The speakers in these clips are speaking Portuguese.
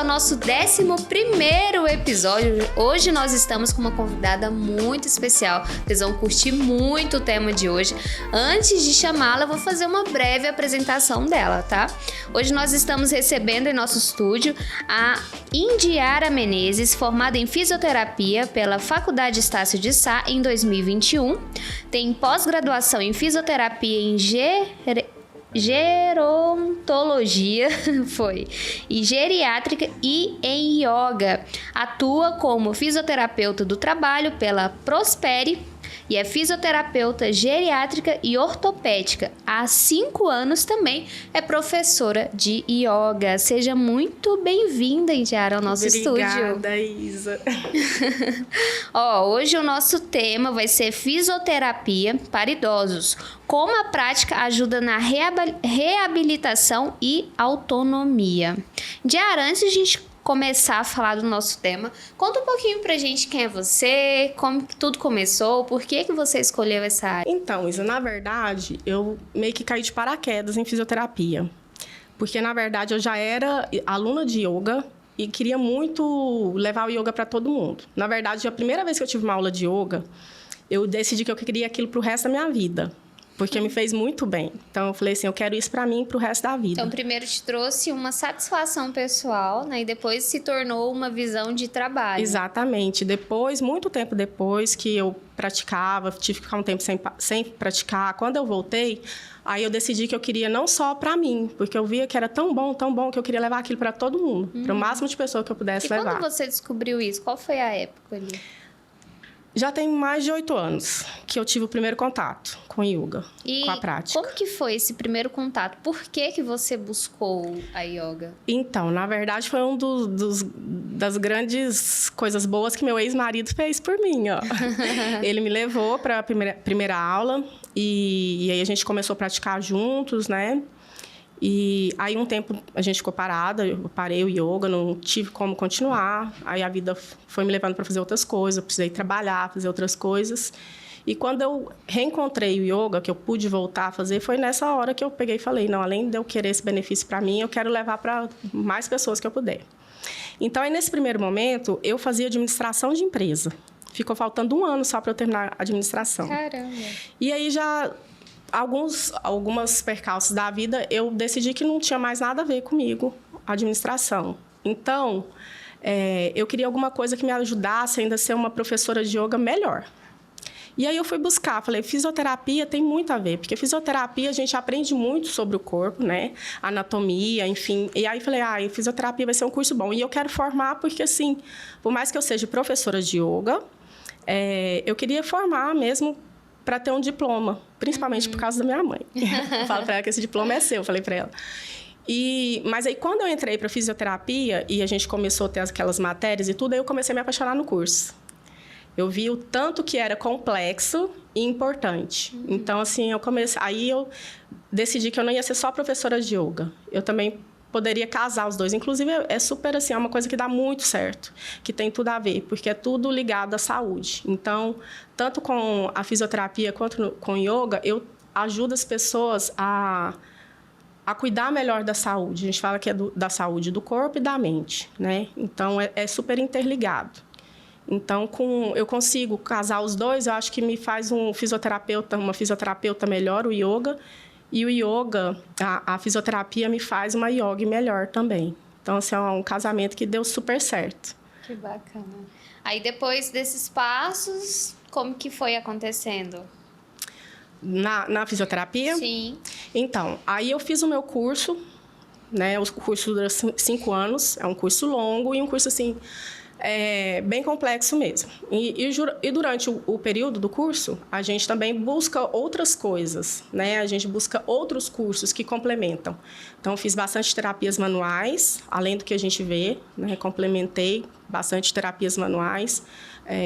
nosso 11º episódio. Hoje nós estamos com uma convidada muito especial. Vocês vão curtir muito o tema de hoje. Antes de chamá-la, eu vou fazer uma breve apresentação dela, tá? Hoje nós estamos recebendo em nosso estúdio a Indiara Menezes, formada em fisioterapia pela Faculdade Estácio de Sá em 2021. Tem pós-graduação em fisioterapia em gerontologia e geriátrica e em yoga. Atua como fisioterapeuta do trabalho pela Prospere e é fisioterapeuta geriátrica e ortopédica. Há 5 anos também é professora de yoga. Seja muito bem-vinda, Indiara, ao nosso estúdio. Obrigada, Isa. Hoje o nosso tema vai ser fisioterapia para idosos. Como a prática ajuda na reabilitação e autonomia. Indiara, antes de a gente começar a falar do nosso tema, conta um pouquinho pra gente quem é você, como que tudo começou, por que você escolheu essa área? Então, Isa, na verdade, eu meio que caí de paraquedas em fisioterapia. Porque, na verdade, eu já era aluna de yoga e queria muito levar o yoga para todo mundo. Na verdade, a primeira vez que eu tive uma aula de yoga, eu decidi que eu queria aquilo pro resto da minha vida. Porque me fez muito bem. Então, eu falei assim, eu quero isso pra mim pro resto da vida. Então, primeiro te trouxe uma satisfação pessoal, né? E depois se tornou uma visão de trabalho. Exatamente. Depois, muito tempo depois que eu praticava, tive que ficar um tempo sem praticar. Quando eu voltei, aí eu decidi que eu queria não só pra mim, porque eu via que era tão bom, que eu queria levar aquilo pra todo mundo. Para o máximo de pessoas que eu pudesse levar. E quando você descobriu isso? Qual foi a época ali? Já tem mais de 8 anos que eu tive o primeiro contato com yoga, com a prática. Como que foi esse primeiro contato? Por que você buscou a yoga? Então, na verdade, foi das grandes coisas boas que meu ex-marido fez por mim, ó. Ele me levou para a primeira aula e aí a gente começou a praticar juntos, né? E aí, um tempo, a gente ficou parada, eu parei o yoga, não tive como continuar. Aí, a vida foi me levando para fazer outras coisas, eu precisei trabalhar, fazer outras coisas. E quando eu reencontrei o yoga, que eu pude voltar a fazer, foi nessa hora que eu peguei e falei, não, além de eu querer esse benefício para mim, eu quero levar para mais pessoas que eu puder. Então, aí, nesse primeiro momento, eu fazia administração de empresa. Ficou faltando 1 ano só para eu terminar a administração. Caramba! E aí, já... algumas percalços da vida, eu decidi que não tinha mais nada a ver comigo, a administração. Então, eu queria alguma coisa que me ajudasse ainda a ser uma professora de yoga melhor. E aí eu fui buscar, falei, fisioterapia tem muito a ver, porque fisioterapia a gente aprende muito sobre o corpo, né? Anatomia, enfim. E aí falei, fisioterapia vai ser um curso bom. E eu quero formar porque, assim, por mais que eu seja professora de yoga, eu queria formar mesmo para ter um diploma, principalmente por causa da minha mãe. Eu falo para ela que esse diploma é seu, eu falei para ela. Mas aí, quando eu entrei para fisioterapia e a gente começou a ter aquelas matérias e tudo, aí eu comecei a me apaixonar no curso. Eu vi o tanto que era complexo e importante. Então, assim, aí eu decidi que eu não ia ser só professora de yoga. Eu também poderia casar os dois. Inclusive, é super, assim, é uma coisa que dá muito certo, que tem tudo a ver, porque é tudo ligado à saúde. Então, tanto com a fisioterapia quanto com o yoga, eu ajudo as pessoas a cuidar melhor da saúde. A gente fala que é da saúde do corpo e da mente, né? Então, é super interligado. Então, eu consigo casar os dois, eu acho que me faz uma fisioterapeuta melhor, o yoga. E o yoga, a fisioterapia me faz uma yoga melhor também. Então, assim, é um casamento que deu super certo. Que bacana. Aí, depois desses passos, como que foi acontecendo? Na fisioterapia? Sim. Então, aí eu fiz o meu curso, né? O curso dura 5 anos, é um curso longo e um curso, assim... bem complexo mesmo. E durante o período do curso, a gente também busca outras coisas, né? A gente busca outros cursos que complementam. Então, eu fiz bastante terapias manuais, além do que a gente vê, né? Complementei bastante terapias manuais,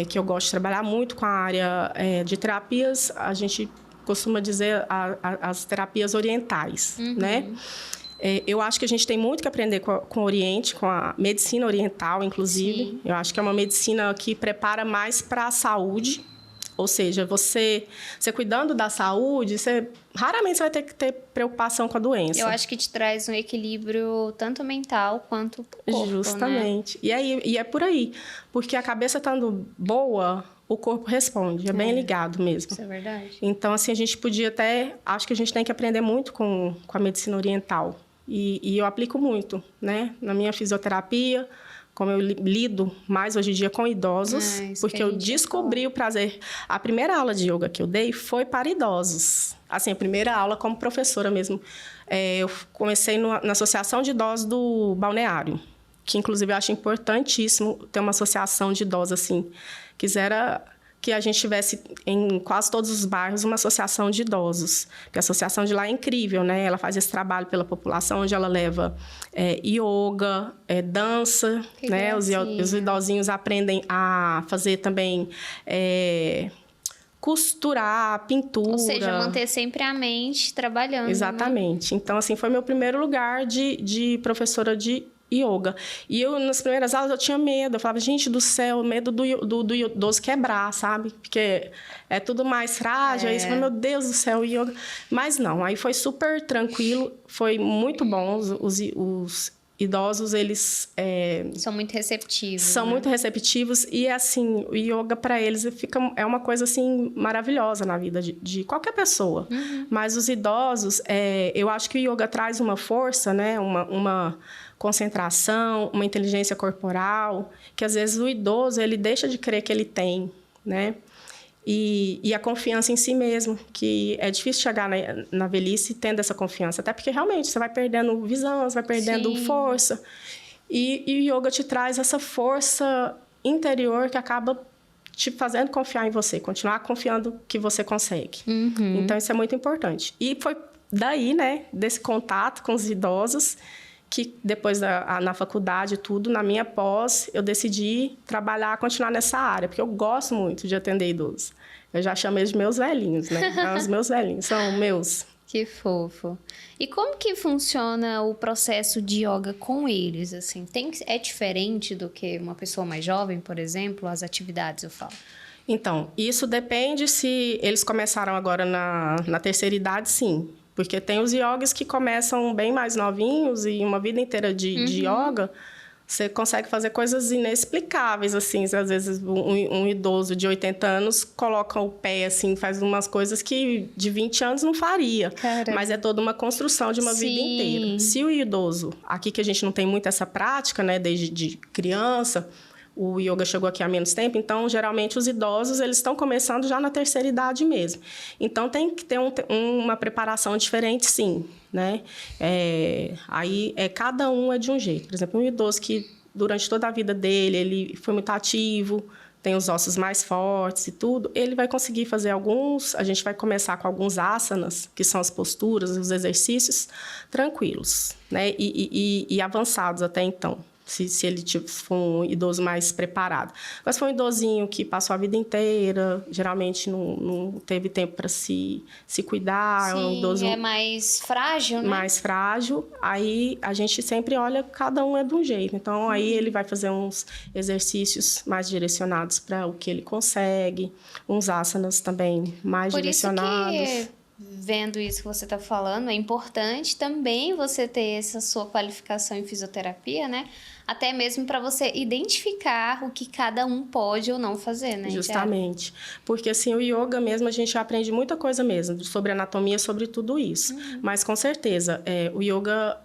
que eu gosto de trabalhar muito com a área de terapias, a gente costuma dizer as terapias orientais, né? Eu acho que a gente tem muito que aprender com o Oriente, com a medicina oriental, inclusive. Sim. Eu acho que é uma medicina que prepara mais para a saúde Ou seja, você cuidando da saúde, raramente você vai ter que ter preocupação com a doença. Eu acho que te traz um equilíbrio tanto mental quanto corpo, Justamente. Né? E é por aí. Porque a cabeça estando boa, o corpo responde. É bem ligado mesmo. Isso é verdade. Então, assim, a gente podia até... Acho que a gente tem que aprender muito com a medicina oriental. E eu aplico muito, né? Na minha fisioterapia, como eu lido mais hoje em dia com idosos, porque eu descobri o prazer. A primeira aula de yoga que eu dei foi para idosos. Assim, a primeira aula como professora mesmo. Eu comecei na Associação de Idosos do Balneário, que inclusive eu acho importantíssimo ter uma associação de idosos assim. Quisera que a gente tivesse em quase todos os bairros uma associação de idosos. Porque a associação de lá é incrível, né? Ela faz esse trabalho pela população, onde ela leva yoga, dança, né? Os idosinhos aprendem a fazer também costurar, pintura. Ou seja, manter sempre a mente trabalhando. Exatamente. Né? Então, assim, foi meu primeiro lugar de professora de yoga. E eu, nas primeiras aulas, eu tinha medo. Eu falava, gente do céu, medo do idoso quebrar, sabe? Porque é tudo mais frágil. Aí eu falei, meu Deus do céu, yoga. Mas não, aí foi super tranquilo. Foi muito bom. Os idosos, eles... são muito receptivos. São muito receptivos. E, assim, o yoga, para eles, é uma coisa, assim, maravilhosa na vida de qualquer pessoa. Uhum. Mas os idosos, eu acho que o yoga traz uma força, né? Uma concentração, uma inteligência corporal, que às vezes o idoso ele deixa de crer que ele tem, né? E a confiança em si mesmo, que é difícil chegar na velhice tendo essa confiança, até porque realmente você vai perdendo visão, você vai perdendo força. E o yoga te traz essa força interior que acaba te fazendo confiar em você, continuar confiando que você consegue. Uhum. Então, isso é muito importante. E foi daí, né, desse contato com os idosos, que depois na faculdade e tudo, na minha pós, eu decidi continuar nessa área, porque eu gosto muito de atender idosos. Eu já chamo eles de meus velhinhos, né? Os meus velhinhos, são meus. Que fofo. E como que funciona o processo de yoga com eles, assim? É diferente do que uma pessoa mais jovem, por exemplo, as atividades, eu falo? Então, isso depende se eles começaram agora na terceira idade, sim. Porque tem os yogis que começam bem mais novinhos e uma vida inteira de yoga, você consegue fazer coisas inexplicáveis, assim. Às vezes, um idoso de 80 anos coloca o pé, assim, faz umas coisas que de 20 anos não faria. Caramba. Mas é toda uma construção de uma vida inteira. Se o idoso, aqui que a gente não tem muito essa prática, né, desde criança... O yoga chegou aqui há menos tempo, então, geralmente, os idosos eles estão começando já na terceira idade mesmo. Então, tem que ter uma preparação diferente, sim, né? Cada um é de um jeito. Por exemplo, um idoso que, durante toda a vida dele, ele foi muito ativo, tem os ossos mais fortes e tudo, ele vai conseguir fazer a gente vai começar com alguns asanas, que são as posturas, os exercícios, tranquilos, né? E avançados até então. Se ele for um idoso mais preparado. Mas se for um idosinho que passou a vida inteira, geralmente não teve tempo para se cuidar. Sim, um idoso é mais frágil, né? Mais frágil. Aí a gente sempre olha, cada um é de um jeito. Então, aí ele vai fazer uns exercícios mais direcionados para o que ele consegue. Uns asanas também mais direcionados. Por isso que... Vendo isso que você está falando, é importante também você ter essa sua qualificação em fisioterapia, né? Até mesmo para você identificar o que cada um pode ou não fazer, né? Justamente. Porque, assim, o yoga mesmo, a gente aprende muita coisa mesmo, sobre anatomia, sobre tudo isso. Uhum. Mas, com certeza, o yoga,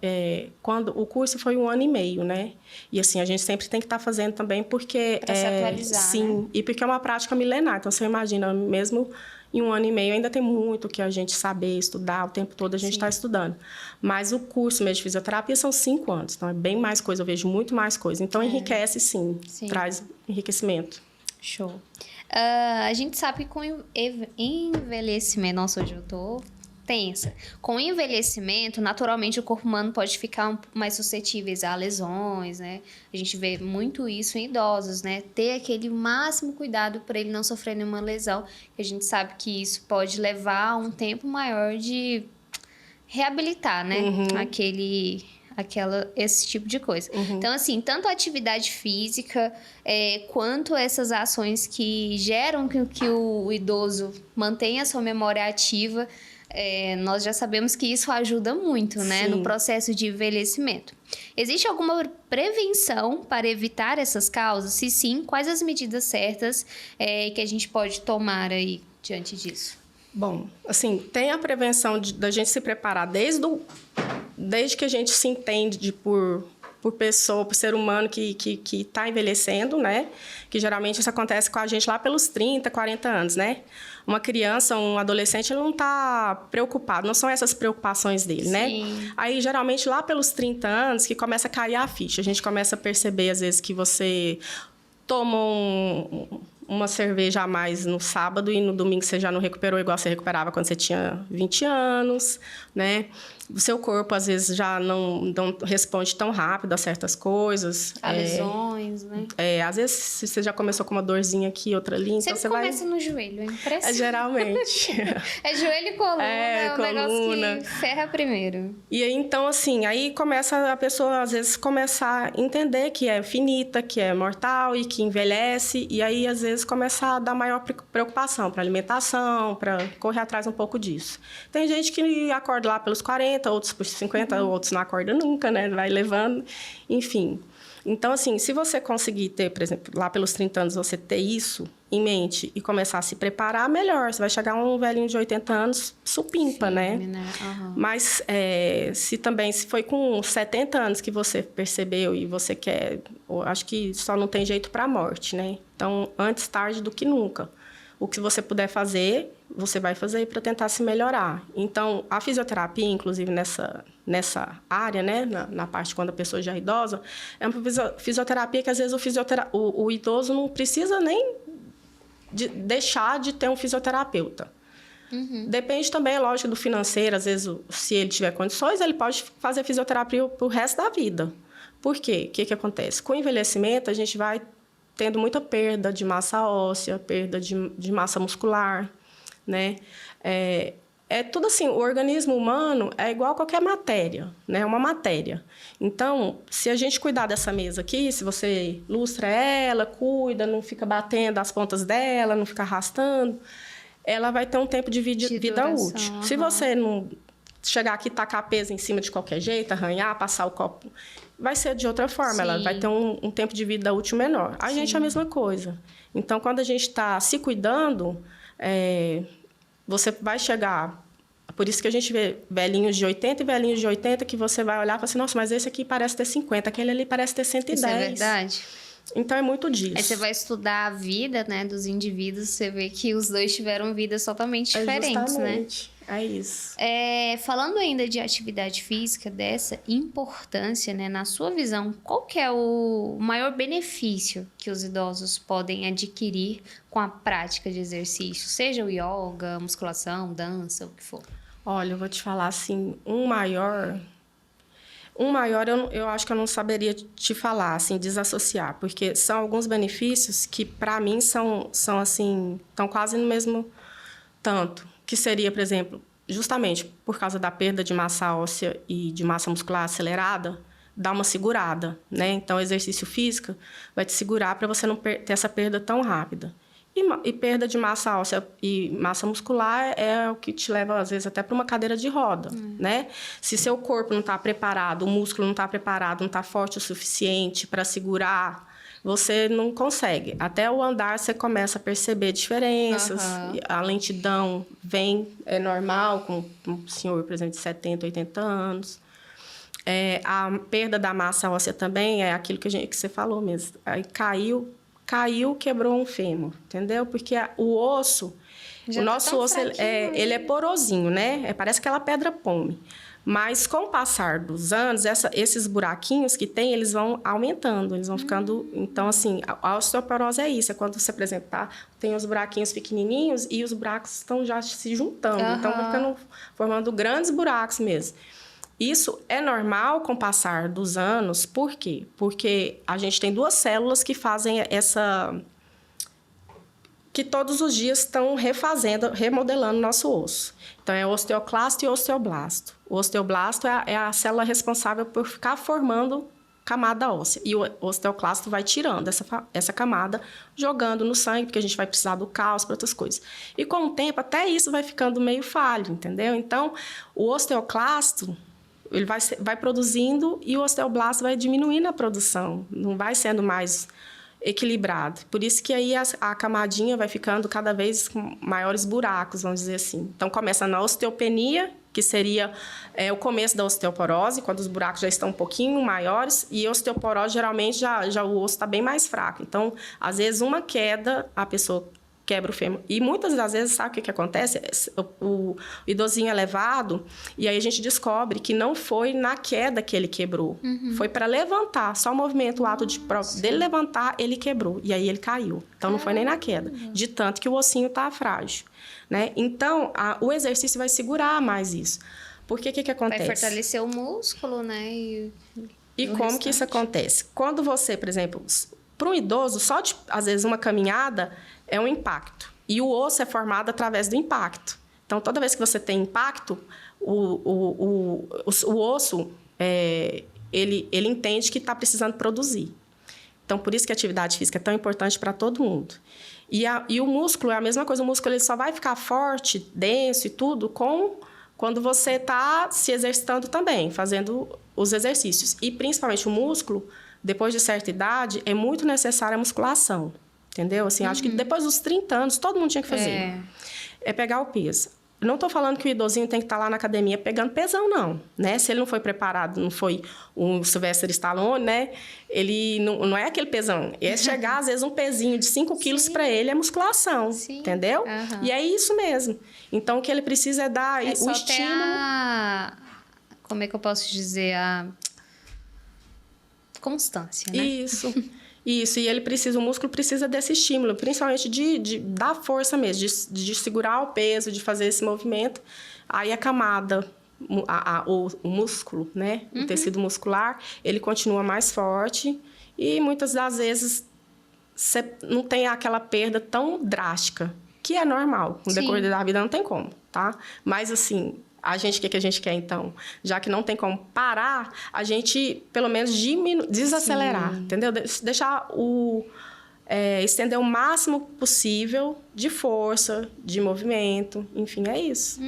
quando o curso foi 1 ano e meio, né? E, assim, a gente sempre tem que estar fazendo também porque... Para se atualizar, sim, né? E porque é uma prática milenar. Então, você imagina, mesmo... Em 1 ano e meio ainda tem muito que a gente saber, estudar, o tempo todo a gente está estudando. Mas o curso mesmo de fisioterapia são 5 anos, então é bem mais coisa, eu vejo muito mais coisa. Então enriquece sim, traz enriquecimento. Show. A gente sabe que com envelhecimento... Nossa, hoje eu tô tensa. Com o envelhecimento, naturalmente o corpo humano pode ficar mais suscetíveis a lesões, né? A gente vê muito isso em idosos, né? Ter aquele máximo cuidado para ele não sofrer nenhuma lesão, que a gente sabe que isso pode levar um tempo maior de reabilitar, né? Uhum. esse tipo de coisa. Então, assim, tanto a atividade física quanto essas ações que geram que o idoso mantenha a sua memória ativa, nós já sabemos que isso ajuda muito, né, no processo de envelhecimento. Existe alguma prevenção para evitar essas causas? Se sim, quais as medidas certas que a gente pode tomar aí diante disso? Bom, assim, tem a prevenção da gente se preparar desde que a gente se entende por pessoa, por ser humano que está envelhecendo, né? Que geralmente isso acontece com a gente lá pelos 30, 40 anos, né? Uma criança, um adolescente, ele não está preocupado, não são essas preocupações dele, né? Aí, geralmente, lá pelos 30 anos, que começa a cair a ficha. A gente começa a perceber, às vezes, que você toma uma cerveja a mais no sábado e no domingo você já não recuperou igual você recuperava quando você tinha 20 anos, né? O seu corpo, às vezes, já não responde tão rápido a certas coisas. A lesões, né? Às vezes, você já começou com uma dorzinha aqui, outra ali, então você vai... começa no joelho, é impressionante. Geralmente. Joelho e coluna, é um coluna. negócio que ferra primeiro. E aí, então, assim, aí começa a pessoa, às vezes, começar a entender que é finita, que é mortal e que envelhece, e aí, às vezes, começa a dar maior preocupação para alimentação, para correr atrás um pouco disso. Tem gente que acorda lá pelos 40, outros por 50, outros não acordam nunca, né? Vai levando, enfim. Então, assim, se você conseguir ter, por exemplo, lá pelos 30 anos, você ter isso em mente e começar a se preparar, melhor. Você vai chegar um velhinho de 80 anos supimpa, né? Mas se foi com 70 anos que você percebeu e você quer... Acho que só não tem jeito para a morte, né? Então, antes tarde do que nunca. O que você puder fazer, você vai fazer para tentar se melhorar. Então, a fisioterapia, inclusive nessa área, né, na parte quando a pessoa já é idosa, é uma fisioterapia que, às vezes, o idoso não precisa nem deixar de ter um fisioterapeuta. Depende também, é lógico, do financeiro. Às vezes, se ele tiver condições, ele pode fazer fisioterapia para o resto da vida. Por quê? O que acontece? Com o envelhecimento, a gente vai tendo muita perda de massa óssea, perda de massa muscular, né? É tudo assim, o organismo humano é igual a qualquer matéria, né? É uma matéria. Então, se a gente cuidar dessa mesa aqui, se você lustra ela, cuida, não fica batendo as pontas dela, não fica arrastando, ela vai ter um tempo de vida útil. Se você não chegar aqui e tacar peso em cima de qualquer jeito, arranhar, passar o copo, vai ser de outra forma. Ela vai ter um tempo de vida útil menor. A gente é a mesma coisa. Então, quando a gente está se cuidando, você vai chegar... Por isso que a gente vê velhinhos de 80 e velhinhos de 80 que você vai olhar e fala assim, nossa, mas esse aqui parece ter 50, aquele ali parece ter 110. Isso é verdade. Então, é muito disso. Aí você vai estudar a vida, né, dos indivíduos, você vê que os dois tiveram vidas totalmente diferentes, justamente. Né? É isso. Falando ainda de atividade física, dessa importância, né, na sua visão, qual que é o maior benefício que os idosos podem adquirir com a prática de exercício? Seja o yoga, musculação, dança, o que for. Olha, eu vou te falar assim, um maior eu acho que eu não saberia te falar, assim, desassociar, porque são alguns benefícios que, para mim, são assim, estão quase no mesmo tanto, que seria, por exemplo, justamente por causa da perda de massa óssea e de massa muscular acelerada, dá uma segurada, né? Então, o exercício físico vai te segurar para você não ter essa perda tão rápida. E perda de massa óssea e massa muscular é o que te leva, às vezes, até para uma cadeira de roda, né? Se seu corpo não está preparado, o músculo não está preparado, não está forte o suficiente para segurar, você não consegue. Até o andar você começa a perceber diferenças. A lentidão é normal com um senhor, por exemplo, de 70, 80 anos. A perda da massa óssea também é aquilo que você falou mesmo. Aí caiu, quebrou um fêmur, entendeu? Porque o osso, o nosso osso, ele é porosinho, né? Parece aquela pedra pome. Mas, com o passar dos anos, esses buraquinhos que tem, eles vão aumentando, eles vão ficando... Então, assim, a osteoporose é isso. É quando você, por exemplo, tem os buraquinhos pequenininhos e os buracos estão já se juntando. Então, vai ficando, formando grandes buracos mesmo. Isso é normal com o passar dos anos. Por quê? Porque a gente tem duas células que fazem que todos os dias estão remodelando nosso osso. Então, é osteoclasto e osteoblasto. O osteoblasto é a célula responsável por ficar formando camada óssea. E o osteoclasto vai tirando essa camada, jogando no sangue, porque a gente vai precisar do cálcio para outras coisas. E com o tempo, até isso vai ficando meio falho, entendeu? Então, o osteoclasto, ele vai produzindo e o osteoblasto vai diminuindo a produção. Não vai sendo mais equilibrado. Por isso que aí a camadinha vai ficando cada vez com maiores buracos, vamos dizer assim. Então, começa na osteopenia, que seria o começo da osteoporose, quando os buracos já estão um pouquinho maiores, e osteoporose, geralmente, já o osso está bem mais fraco. Então, às vezes, uma queda, a pessoa quebra o fêmur. E muitas das vezes, sabe o que acontece? O idosinho é levado, e aí a gente descobre que não foi na queda que ele quebrou. Foi para levantar. Só o movimento, o ato dele levantar, ele quebrou. E aí ele caiu. Então, não foi nem na queda. De tanto que o ossinho está frágil. Né? Então, o exercício vai segurar mais isso. Porque o que acontece? Vai fortalecer o músculo, né? E como que isso acontece? Quando você, por exemplo, para um idoso, só de, às vezes, uma caminhada é um impacto. E o osso é formado através do impacto. Então, toda vez que você tem impacto, o osso, ele entende que está precisando produzir. Então, por isso que a atividade física é tão importante para todo mundo. E o músculo é a mesma coisa. O músculo ele só vai ficar forte, denso e tudo quando você está se exercitando também, fazendo os exercícios. E, principalmente, o músculo, depois de certa idade, é muito necessária a musculação. Entendeu? Assim, acho que depois dos 30 anos, todo mundo tinha que fazer. É pegar o peso. Não estou falando que o idosinho tem que estar lá na academia pegando pesão, não. Né? Se ele não foi preparado, não foi um Sylvester Stallone, né? Ele não é aquele pesão. É chegar, às vezes, um pezinho de 5 quilos para ele é musculação. Sim. Entendeu? E é isso mesmo. Então, o que ele precisa é dar o estímulo. Como é que eu posso dizer? A constância, né? Isso, e o músculo precisa desse estímulo, principalmente de dar força mesmo, de segurar o peso, de fazer esse movimento. Aí a camada, o músculo, né? O tecido muscular, ele continua mais forte e muitas das vezes você não tem aquela perda tão drástica, que é normal. No decorrer da vida não tem como, tá? Mas assim, o que a gente quer, então? Já que não tem como parar, a gente, pelo menos, desacelerar, entendeu? Deixar estender o máximo possível de força, de movimento, enfim, é isso.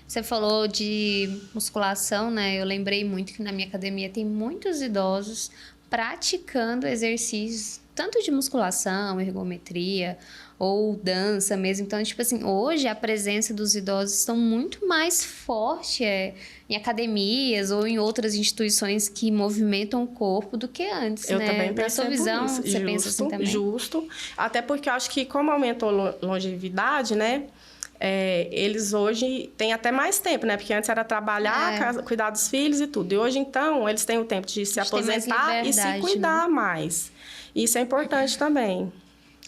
Você falou de musculação, né? Eu lembrei muito que na minha academia tem muitos idosos praticando exercícios, tanto de musculação, ergometria, ou dança mesmo. Então, tipo assim, hoje a presença dos idosos estão muito mais forte em academias ou em outras instituições que movimentam o corpo do que antes, eu né? também percebo Na sua visão, isso. você pensa assim também? Justo. Até porque eu acho que como aumentou a longevidade, né? Eles hoje têm até mais tempo, né? Porque antes era trabalhar, cuidar dos filhos e tudo. E hoje, então, eles têm o tempo de se aposentar e se cuidar, né? Mais. Isso é importante também.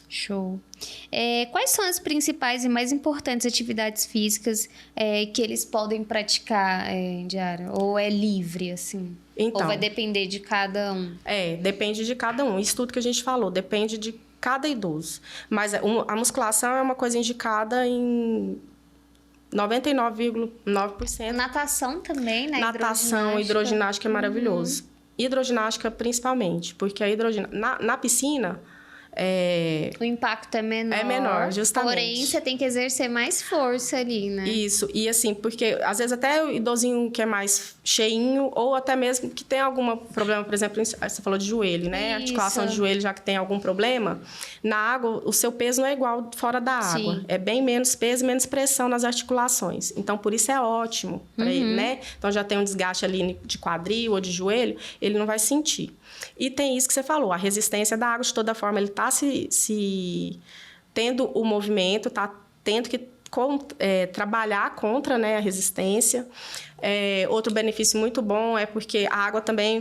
Show. Quais são as principais e mais importantes atividades físicas que eles podem praticar diário? Ou é livre, assim? Então, ou vai depender de cada um? Depende de cada um. Isso tudo que a gente falou, depende de cada idoso. Mas a musculação é uma coisa indicada em 99,9%. Natação também, né? Natação, hidroginástica é maravilhoso. Hidroginástica principalmente, porque a hidroginástica... Na piscina... O impacto é menor. É menor, justamente. Porém, você tem que exercer mais força ali, né? Isso. E assim, porque às vezes até o idosinho que é mais cheinho, ou até mesmo que tem algum problema, por exemplo, você falou de joelho, né? Isso. Articulação de joelho, já que tem algum problema, na água, o seu peso não é igual fora da água. Sim. É bem menos peso, menos pressão nas articulações. Então, por isso é ótimo para ele, né? Então, já tem um desgaste ali de quadril ou de joelho, ele não vai sentir. E tem isso que você falou, a resistência da água, de toda forma, ele está tendo o movimento, está tendo que trabalhar contra, né, a resistência. Outro benefício muito bom é porque a água também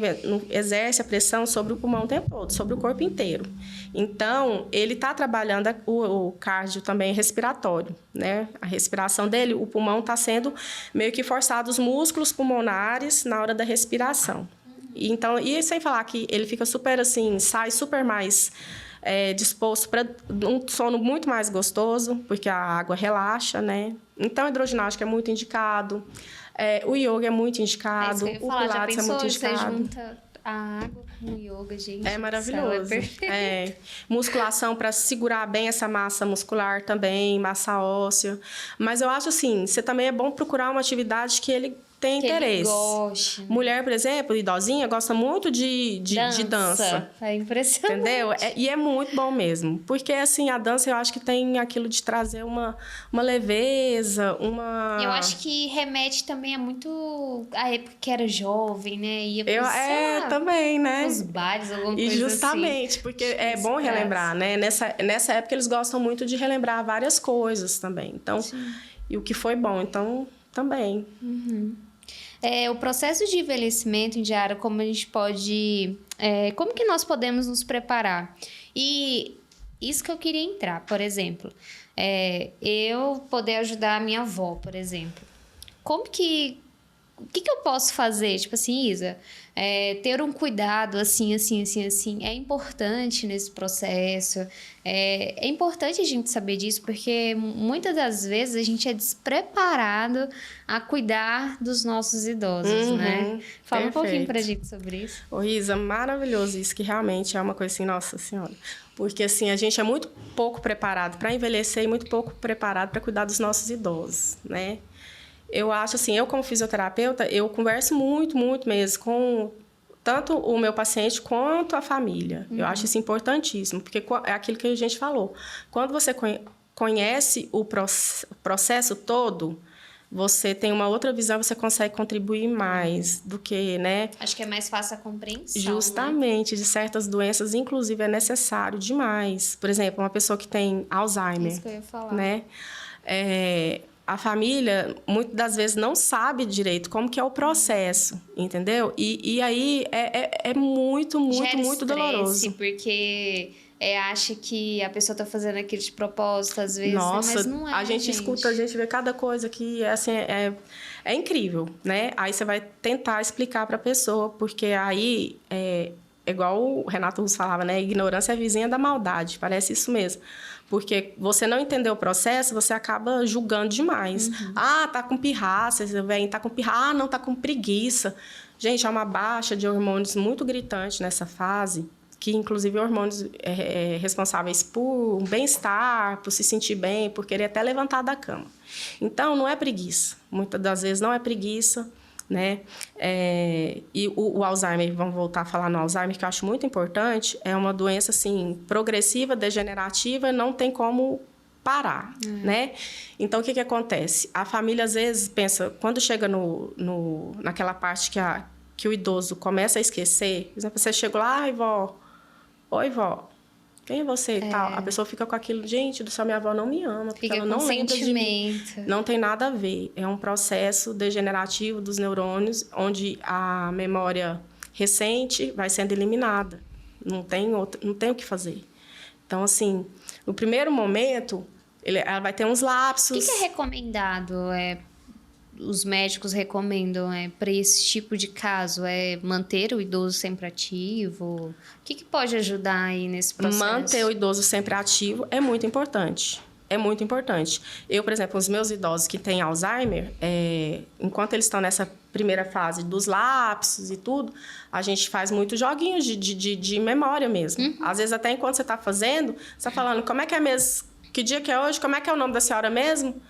exerce a pressão sobre o pulmão o tempo todo, sobre o corpo inteiro. Então, ele está trabalhando o cardio também respiratório, né? A respiração dele, o pulmão está sendo meio que forçado, os músculos pulmonares na hora da respiração. Então, e sem falar que ele fica super assim, sai super mais disposto para um sono muito mais gostoso, porque a água relaxa, né? Então, a hidroginástica é muito indicado. O yoga é muito indicado. É isso que eu ia falar. O pilates Já pensou, é muito indicado. você junta a água com o yoga, gente? É maravilhoso. É perfeito. Musculação para segurar bem essa massa muscular também, massa óssea. Mas eu acho assim, você também é bom procurar uma atividade que ele tem interesse. Ele goste, né? Mulher, por exemplo, idosinha, gosta muito de dança. É impressionante. Entendeu? E é muito bom mesmo. Porque, assim, a dança eu acho que tem aquilo de trazer uma leveza, uma... Eu acho que remete também a muito a época que era jovem, né? Ia pro, também, né? os bares, alguma E coisa justamente, assim. porque é bom relembrar, né? Nessa época eles gostam muito de relembrar várias coisas também. Então, e o que foi bom, então, também. O processo de envelhecimento, Indiara, como a gente pode... como que nós podemos nos preparar? E isso que eu queria entrar, por exemplo. Eu poder ajudar a minha avó, por exemplo. Como que... O que eu posso fazer? Tipo assim, Isa, ter um cuidado assim. É importante nesse processo. É importante a gente saber disso, porque muitas das vezes a gente é despreparado a cuidar dos nossos idosos, né? Fala um pouquinho pra gente sobre isso. Ô, Isa, maravilhoso isso, que realmente é uma coisa assim, nossa senhora. Porque, assim, a gente é muito pouco preparado para envelhecer e muito pouco preparado para cuidar dos nossos idosos, né? Eu acho assim, eu como fisioterapeuta, eu converso muito mesmo com tanto o meu paciente quanto a família. Eu acho isso importantíssimo, porque é aquilo que a gente falou. Quando você conhece o processo todo, você tem uma outra visão, você consegue contribuir mais do que, né? Acho que é mais fácil a compreensão. Justamente, né? De certas doenças, inclusive, é necessário demais. Por exemplo, uma pessoa que tem Alzheimer. Isso que eu ia falar. Né? A família, muitas das vezes, não sabe direito como que é o processo, entendeu? E aí é muito doloroso. Porque acha que a pessoa tá fazendo aquilo de propósito, às vezes, mas não é, a gente escuta, a gente vê cada coisa que, assim, é incrível, né? Aí você vai tentar explicar para a pessoa, porque aí, igual o Renato Russo falava, né? Ignorância é vizinha da maldade, parece isso mesmo. Porque você não entendeu o processo, você acaba julgando demais. Tá com pirraça, esse velho tá com pirraça. Não, tá com preguiça. Gente, há uma baixa de hormônios muito gritante nessa fase, que inclusive hormônios responsáveis por bem-estar, por se sentir bem, por querer até levantar da cama. Então, não é preguiça. Muitas das vezes não é preguiça, né? E o Alzheimer, vamos voltar a falar no Alzheimer, que eu acho muito importante, é uma doença assim, progressiva, degenerativa, não tem como parar, né? Então, o que acontece? A família, às vezes, pensa, quando chega naquela parte que o idoso começa a esquecer, por exemplo, você chega lá, oi, vó, quem é você e tal? A pessoa fica com aquilo, gente do céu, minha avó não me ama, porque ela não lembra de mim. Não tem nada a ver. É um processo degenerativo dos neurônios, onde a memória recente vai sendo eliminada. Não tem o que fazer. Então, assim, no primeiro momento, ela vai ter uns lapsos. O que é recomendado? Os médicos recomendam para esse tipo de caso? Manter o idoso sempre ativo? O que pode ajudar aí nesse processo? Manter o idoso sempre ativo é muito importante. É muito importante. Eu, por exemplo, os meus idosos que têm Alzheimer, enquanto eles estão nessa primeira fase dos lapsos e tudo, a gente faz muitos joguinhos de memória mesmo. Às vezes, até enquanto você está fazendo, você está falando, como é que é mesmo? Que dia que é hoje? Como é que é o nome da senhora mesmo?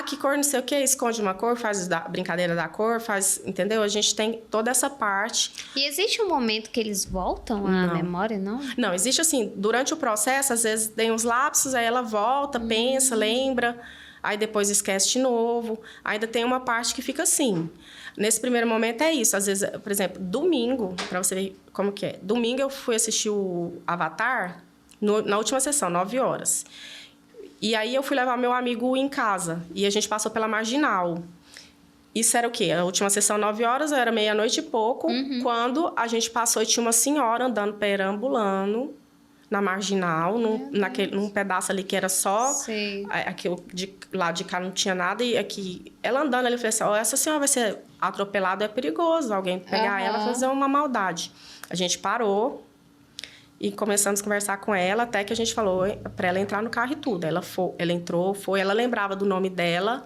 Que cor, não sei o quê. Esconde uma cor, faz brincadeira da cor, entendeu? A gente tem toda essa parte. E existe um momento que eles voltam à memória, não? Não, existe assim, durante o processo, às vezes tem uns lapsos, aí ela volta, pensa, lembra, aí depois esquece de novo. Ainda tem uma parte que fica assim. Nesse primeiro momento é isso. Às vezes, por exemplo, domingo, para você ver como que é. Domingo eu fui assistir o Avatar na última sessão, 9 horas. E aí eu fui levar meu amigo em casa. E a gente passou pela Marginal. Isso era o quê? A última sessão, 9 horas, era meia-noite e pouco. Quando a gente passou e tinha uma senhora andando, perambulando na Marginal, num pedaço ali que era só... Aquilo de lado de cá não tinha nada. E aqui, ela andando ali, eu falei assim, essa senhora vai ser atropelada, é perigoso alguém pegar ela e fazer uma maldade. A gente parou. E começamos a conversar com ela, até que a gente falou para ela entrar no carro e tudo. Ela entrou, ela lembrava do nome dela.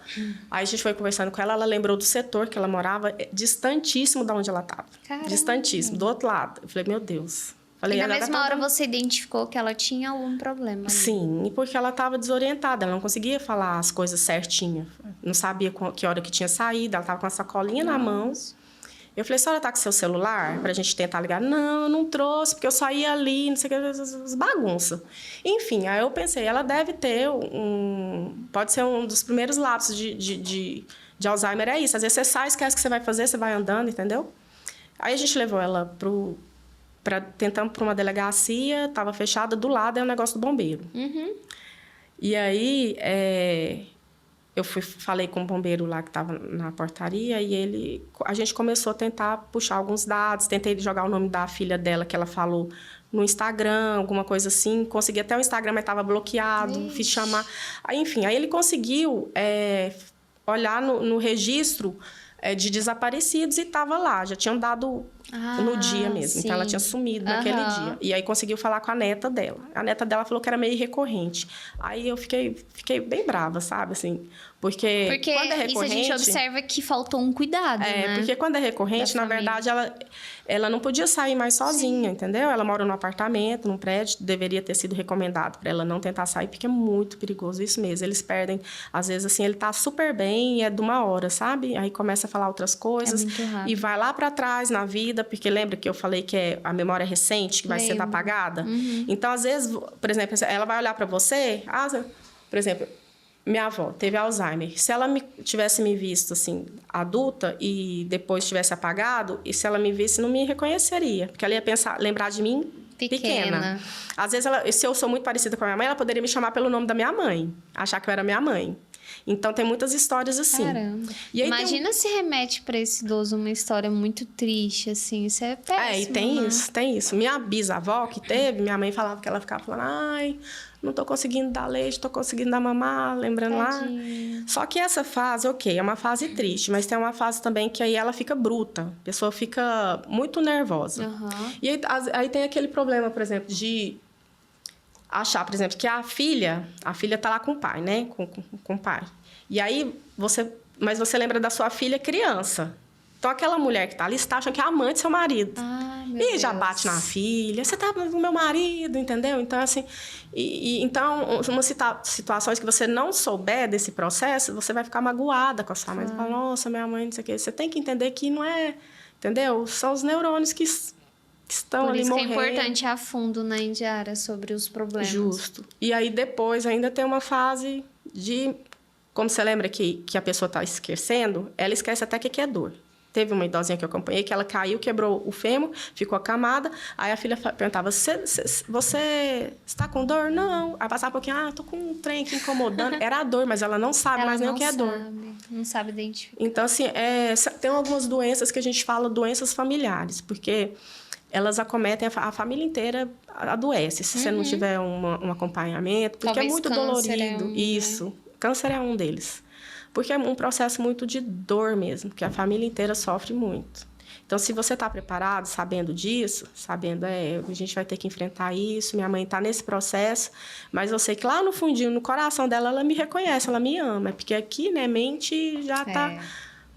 Aí a gente foi conversando com ela, ela lembrou do setor que ela morava, distantíssimo de onde ela estava. Distantíssimo, do outro lado. Eu falei, meu Deus. Falei, e na mesma hora você identificou que ela tinha algum problema ali. Sim, porque ela estava desorientada, ela não conseguia falar as coisas certinho. Não sabia que hora que tinha saído, ela estava com a sacolinha na mão. Eu falei, a senhora tá com seu celular pra gente tentar ligar? Não, eu não trouxe, porque eu saí ali, não sei o que, as bagunças. Enfim, aí eu pensei, ela deve ter pode ser um dos primeiros lapsos de Alzheimer, é isso. Às vezes você sai, esquece o que você vai fazer, você vai andando, entendeu? Aí a gente levou ela tentamos para uma delegacia, estava fechada, do lado é um negócio do bombeiro. E aí, eu falei com o bombeiro lá que estava na portaria e a gente começou a tentar puxar alguns dados, tentei jogar o nome da filha dela, que ela falou no Instagram, alguma coisa assim, consegui até o Instagram, mas estava bloqueado, fiz chamar. Aí, enfim, aí ele conseguiu olhar no registro de desaparecidos e estava lá, já tinham dado no dia mesmo, então ela tinha sumido naquele dia. E aí conseguiu falar com a neta dela. A neta dela falou que era meio recorrente. Aí eu fiquei bem brava, sabe, assim, porque quando é recorrente... isso a gente observa que faltou um cuidado, né? Porque quando é recorrente, na verdade, ela não podia sair mais sozinha, entendeu? Ela mora num apartamento, num prédio, deveria ter sido recomendado para ela não tentar sair, porque é muito perigoso isso mesmo. Eles perdem, às vezes, assim, ele tá super bem e é de uma hora, sabe? Aí começa a falar outras coisas e vai lá para trás na vida, porque lembra que eu falei que a memória recente que vai sendo apagada? Então, às vezes, por exemplo, ela vai olhar para você, por exemplo, minha avó teve Alzheimer. Se ela tivesse me visto, assim, adulta e depois tivesse apagado, e se ela me visse, não me reconheceria. Porque ela ia lembrar de mim pequena. Às vezes, se eu sou muito parecida com a minha mãe, ela poderia me chamar pelo nome da minha mãe. Achar que eu era minha mãe. Então, tem muitas histórias assim. Caramba. E aí imagina se remete para esse idoso uma história muito triste, assim. Isso é péssimo, e tem isso. Minha bisavó que teve, minha mãe falava que ela ficava falando, ai, não tô conseguindo dar leite, tô conseguindo dar mamar, lembrando Tadinha. lá. Só que essa fase, é uma fase triste, mas tem uma fase também que aí ela fica bruta. A pessoa fica muito nervosa. E aí tem aquele problema, por exemplo, de achar, por exemplo, que a filha tá lá com o pai, né? Com o pai. E aí, mas você lembra da sua filha criança. Então, aquela mulher que tá ali, você tá achando que é a amante do seu marido. E já bate na filha. Você tá com o meu marido, entendeu? Então, assim... então, umas situações que você não souber desse processo, você vai ficar magoada com a sua mãe. Você fala, nossa, minha mãe, não sei o quê. Você tem que entender que não é... Entendeu? São os neurônios que estão ali morrendo. Por isso que é importante ir a fundo na Indiara sobre os problemas. Justo. E aí, depois, ainda tem uma fase de... Como você lembra que a pessoa está esquecendo, ela esquece até o que é dor. Teve uma idosinha que eu acompanhei que ela caiu, quebrou o fêmur, ficou acamada. Aí a filha perguntava, você está com dor? Não. Aí passava um pouquinho, tô com um trem aqui incomodando. Era a dor, mas ela não sabe mais nem o que é dor. Não sabe identificar. Então, assim, tem algumas doenças que a gente fala doenças familiares, porque elas acometem a família inteira, adoece, se você não tiver um acompanhamento, porque talvez é muito dolorido. Isso. Câncer é um deles. Porque é um processo muito de dor mesmo, que a família inteira sofre muito. Então, se você está preparado, sabendo disso, sabendo, a gente vai ter que enfrentar isso, minha mãe está nesse processo, mas eu sei que lá no fundinho, no coração dela, ela me reconhece, ela me ama. Porque aqui, né, mente já está...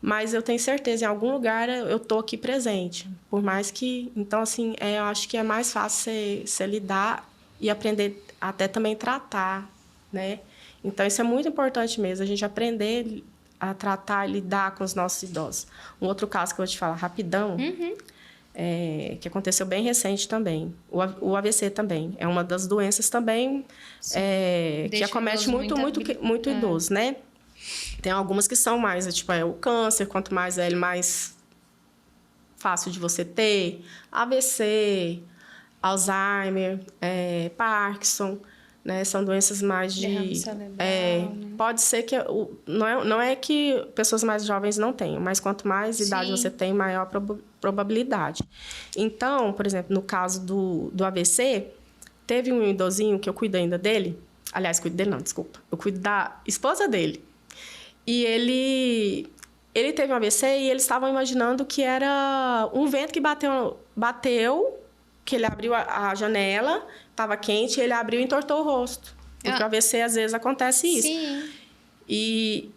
Mas eu tenho certeza, em algum lugar eu estou aqui presente. Por mais que... Então, assim, eu acho que é mais fácil você lidar e aprender até também tratar, né? Então, isso é muito importante mesmo, a gente aprender a tratar e lidar com os nossos idosos. Um outro caso que eu vou te falar rapidão, que aconteceu bem recente também. O AVC também. É uma das doenças também que acomete muito idoso, né? Tem algumas que são mais, tipo, o câncer, quanto mais velho, mais fácil de você ter. AVC, Alzheimer, Parkinson... Né? São doenças mais de... Pode ser que... Não é que pessoas mais jovens não tenham, mas quanto mais idade você tem, maior probabilidade. Então, por exemplo, no caso do AVC, teve um idosinho que eu cuido ainda dele. Aliás, cuido dele não, desculpa. Eu cuido da esposa dele. E ele teve um AVC e eles estavam imaginando que era um vento que bateu que ele abriu a janela, estava quente, ele abriu e entortou o rosto. Porque o AVC, às vezes, acontece isso. Sim.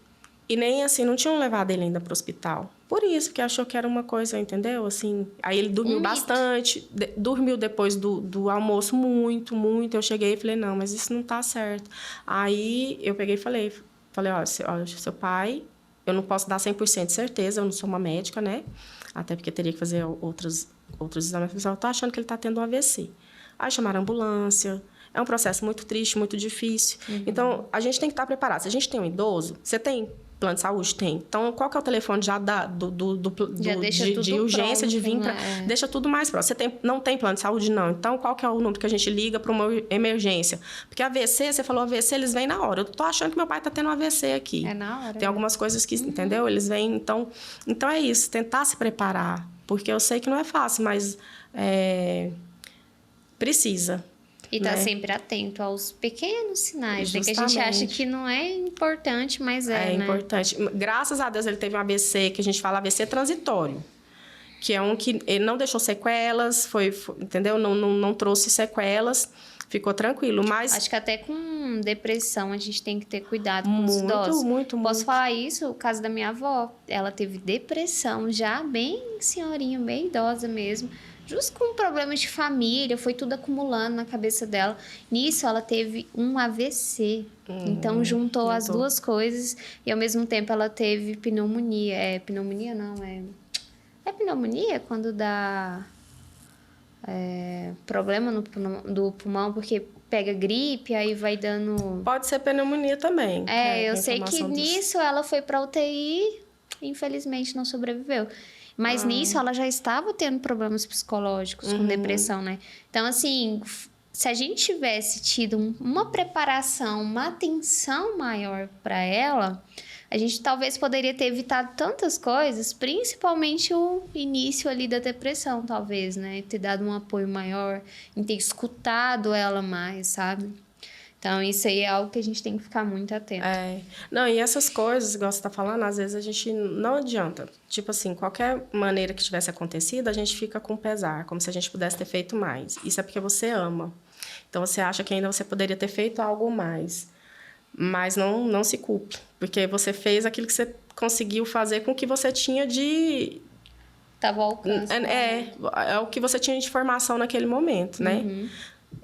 E nem assim, não tinham levado ele ainda para o hospital. Por isso, porque achou que era uma coisa, entendeu? Assim, aí ele dormiu bastante, dormiu depois do almoço muito. Eu cheguei e falei, não, mas isso não tá certo. Aí eu peguei e falei, olha, seu pai, eu não posso dar 100% de certeza, eu não sou uma médica, né? Até porque teria que fazer outros exames. Eu tô achando que ele tá tendo um AVC. Aí chamaram a ambulância. É um processo muito triste, muito difícil. Então, a gente tem que estar preparado. Se a gente tem um idoso, você tem plano de saúde? Tem. Então, qual que é o telefone já de urgência, pronto, de vir para... Deixa tudo mais próximo. Você não tem plano de saúde? Não. Então, qual que é o número que a gente liga para uma emergência? Porque AVC, você falou AVC, eles vêm na hora. Eu tô achando que meu pai tá tendo um AVC aqui. É na hora. Tem algumas coisas que, entendeu? Eles vêm... Então, é isso. Tentar se preparar. Porque eu sei que não é fácil, mas precisa. E tá sempre atento aos pequenos sinais, né? Que a gente acha que não é importante, mas é, né? É importante. Graças a Deus ele teve um AVC, que a gente fala AVC transitório. Que é um que ele não deixou sequelas, entendeu? Não trouxe sequelas, ficou tranquilo, mas... Acho que até com depressão a gente tem que ter cuidado com os idosos. Posso falar isso? O caso da minha avó, ela teve depressão já bem senhorinha, bem idosa mesmo. Justo com problemas de família, foi tudo acumulando na cabeça dela. Nisso, ela teve um AVC. Então, juntou as duas coisas. E, ao mesmo tempo, ela teve pneumonia. Pneumonia não, é pneumonia quando dá problema do pulmão, porque pega gripe, aí vai dando... Pode ser pneumonia também. Eu sei que nisso ela foi pra UTI, infelizmente não sobreviveu. Mas nisso ela já estava tendo problemas psicológicos, com depressão, né? Então, assim, se a gente tivesse tido uma preparação, uma atenção maior para ela, a gente talvez poderia ter evitado tantas coisas, principalmente o início ali da depressão, talvez, né? Ter dado um apoio maior, em ter escutado ela mais, sabe? Então, isso aí é algo que a gente tem que ficar muito atento. Não, e essas coisas, igual você está falando, às vezes a gente não adianta. Tipo assim, qualquer maneira que tivesse acontecido, a gente fica com pesar, como se a gente pudesse ter feito mais. Isso é porque você ama. Então, você acha que ainda você poderia ter feito algo mais. Mas não se culpe, porque você fez aquilo que você conseguiu fazer com o que você tinha de... Tava ao alcance. É o que você tinha de formação naquele momento, né?